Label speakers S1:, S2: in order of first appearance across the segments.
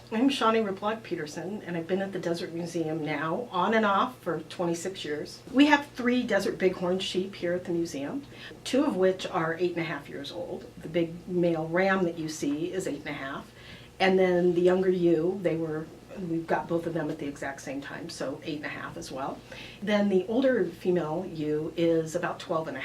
S1: I'm Shawnee Riplog-Peterson, and I've been at the Desert Museum now, on and off, for 26 years. We have 3 desert bighorn sheep here at the museum, 2 of which are 8.5 years old. The big male ram that you see is 8.5, and then the younger ewe, we've got both of them at the exact same time, so 8.5 as well. Then the older female ewe is about 12.5.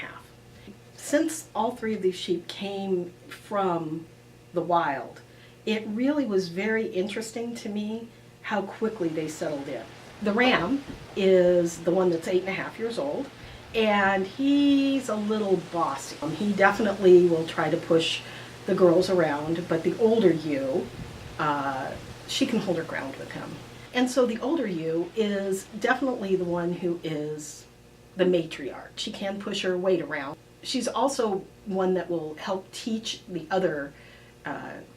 S1: Since all 3 of these sheep came from the wild, it really was very interesting to me how quickly they settled in. The ram is the one that's 8.5 years old, and he's a little bossy. He definitely will try to push the girls around, but the older ewe, she can hold her ground with him. And so the older ewe is definitely the one who is the matriarch. She can push her weight around. She's also one that will help teach the other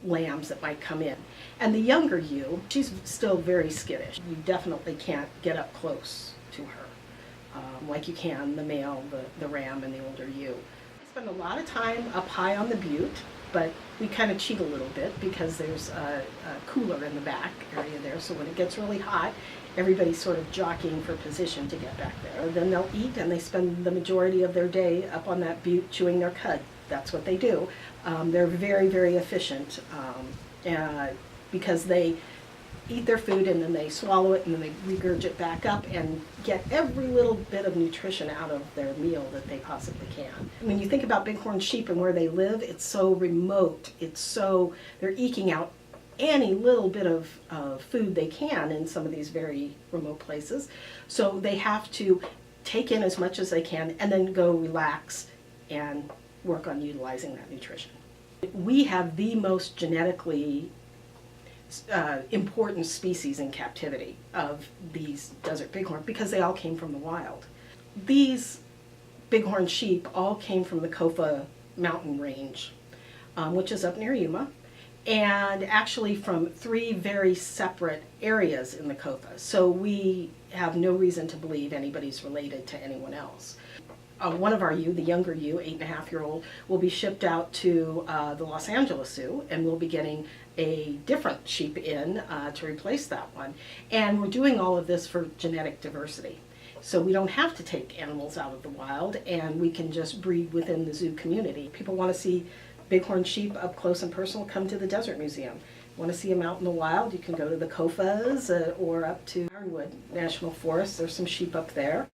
S1: lambs that might come in. And the younger ewe, she's still very skittish. You definitely can't get up close to her like you can the male, the ram, and the older ewe. I spend a lot of time up high on the butte, but we kind of cheat a little bit because there's a cooler in the back area there, so when it gets really hot, everybody's sort of jockeying for position to get back there. Then they'll eat, and they spend the majority of their day up on that butte chewing their cud. That's what they do. They're very, very efficient because they eat their food and then they swallow it and then they regurgitate back up and get every little bit of nutrition out of their meal that they possibly can. When you think about bighorn sheep and where they live, it's so remote. They're eking out any little bit of food they can in some of these very remote places. So they have to take in as much as they can and then go relax and work on utilizing that nutrition. We have the most genetically important species in captivity of these desert bighorn because they all came from the wild. These bighorn sheep all came from the Kofa mountain range, which is up near Yuma, and actually from 3 very separate areas in the Kofa. So we have no reason to believe anybody's related to anyone else. One of our ewe, the younger ewe, 8.5-year-old, will be shipped out to the Los Angeles Zoo, and we'll be getting a different sheep in to replace that one. And we're doing all of this for genetic diversity. So we don't have to take animals out of the wild, and we can just breed within the zoo community. People want to see bighorn sheep up close and personal, come to the Desert Museum. Want to see them out in the wild, you can go to the Kofas or up to Ironwood National Forest. There's some sheep up there.